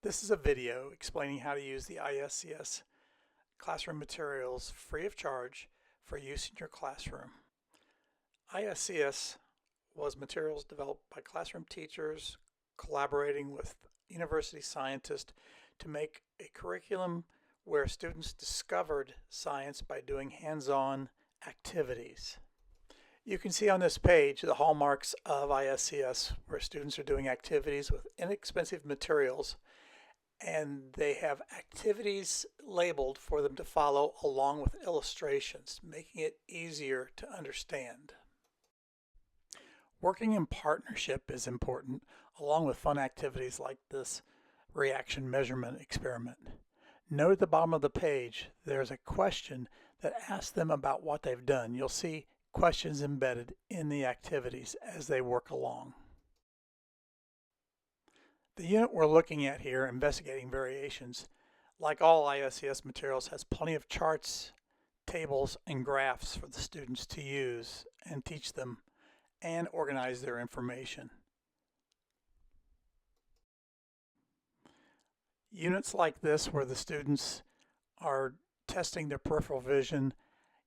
This is a video explaining how to use the ISCS classroom materials free of charge for use in your classroom. ISCS was materials developed by classroom teachers collaborating with university scientists to make a curriculum where students discovered science by doing hands-on activities. You can see on this page the hallmarks of ISCS, where students are doing activities with inexpensive materials, and they have activities labeled for them to follow along with illustrations, making it easier to understand. Working in partnership is important, along with fun activities like this reaction measurement experiment. Note at the bottom of the page there's a question that asks them about what they've done. You'll see questions embedded in the activities as they work along. The unit we're looking at here, Investigating Variations, like all ISCS materials, has plenty of charts, tables, and graphs for the students to use and teach them and organize their information. Units like this, where the students are testing their peripheral vision,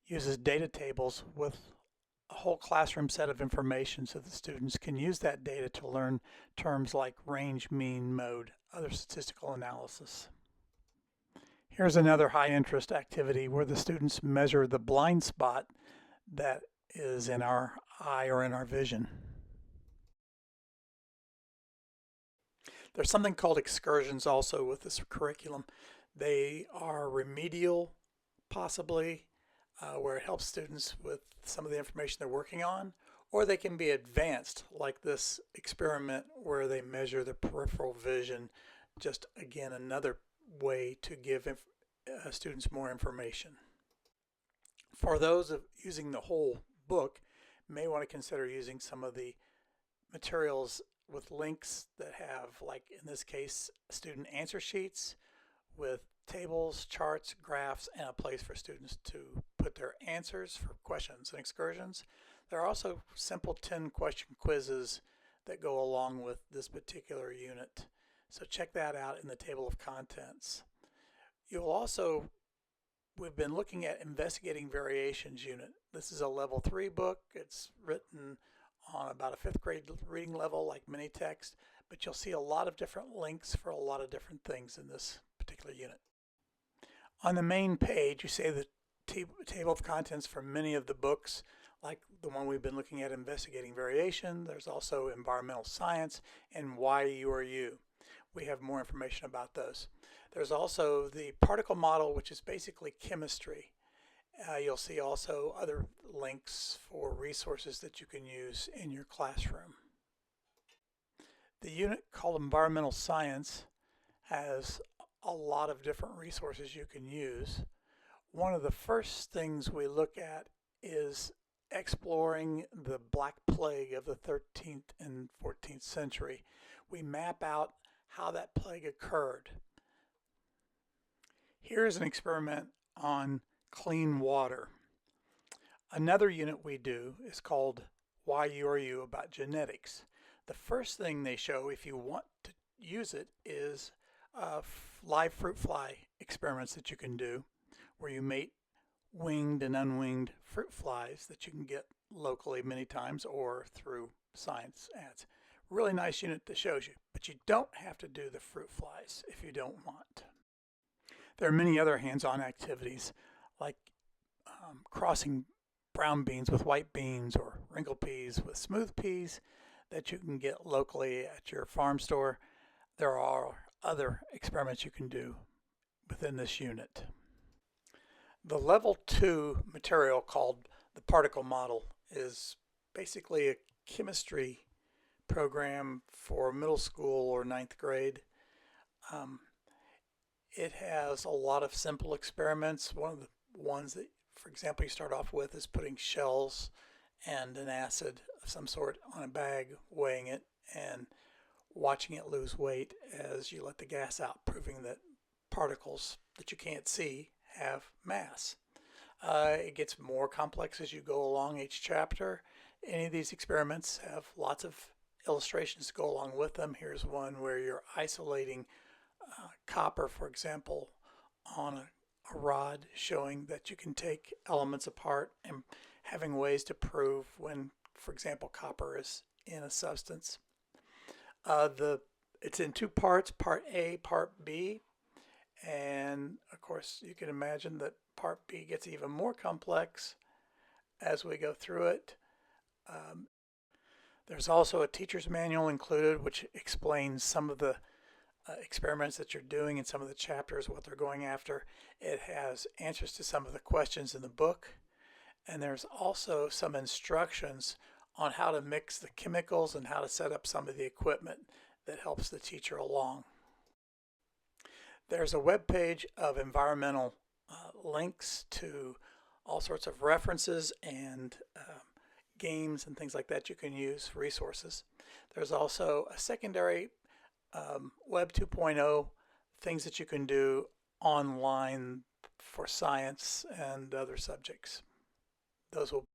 uses data tables with a whole classroom set of information so the students can use that data to learn terms like range, mean, mode, other statistical analysis. Here's another high interest activity where the students measure the blind spot that is in our eye or in our vision. There's something called excursions also with this curriculum. They are remedial, possibly, where it helps students with some of the information they're working on, or they can be advanced, like this experiment where they measure the peripheral vision. Just again, another way to give students more information. For those of using the whole book, you may want to consider using some of the materials with links that have, like in this case, student answer sheets with tables, charts, graphs, and a place for students to put their answers for questions and excursions. There are also simple 10-question quizzes that go along with this particular unit. So check that out in the table of contents. We've been looking at Investigating Variations unit. This is a level 3 book. It's written on about a 5th grade reading level, like mini text, but you'll see a lot of different links for a lot of different things in this particular unit. On the main page, you see the table of contents for many of the books, like the one we've been looking at, Investigating Variation. There's also Environmental Science and Why You Are You. We have more information about those. There's also the particle model, which is basically chemistry. You'll see also other links for resources that you can use in your classroom. The unit called Environmental Science has a lot of different resources you can use. One of the first things we look at is exploring the Black Plague of the 13th and 14th century. We map out how that plague occurred. Here's an experiment on clean water. Another unit we do is called Why You Are You, about genetics. The first thing they show, if you want to use it, is live fruit fly experiments that you can do, where you mate winged and unwinged fruit flies that you can get locally many times or through science ads. Really nice unit that shows you, but you don't have to do the fruit flies if you don't want. There are many other hands-on activities like crossing brown beans with white beans or wrinkled peas with smooth peas that you can get locally at your farm store. There are other experiments you can do within this unit. The level 2 material, called the particle model, is basically a chemistry program for middle school or 9th grade. It has a lot of simple experiments. One of the ones that, for example, you start off with is putting shells and an acid of some sort on a bag, weighing it, and watching it lose weight as you let the gas out, proving that particles that you can't see have mass. It gets more complex as you go along each chapter. Any of these experiments have lots of illustrations to go along with them. Here's one where you're isolating copper, for example, on a rod, showing that you can take elements apart and having ways to prove when, for example, copper is in a substance. It's in two parts, part A, part B, and of course you can imagine that part B gets even more complex as we go through it. There's also a teacher's manual included, which explains some of the experiments that you're doing in some of the chapters, what they're going after. It has answers to some of the questions in the book, and there's also some instructions on how to mix the chemicals and how to set up some of the equipment that helps the teacher along. There's a web page of environmental links to all sorts of references and games and things like that you can use, resources. There's also a secondary Web 2.0 things that you can do online for science and other subjects. Those will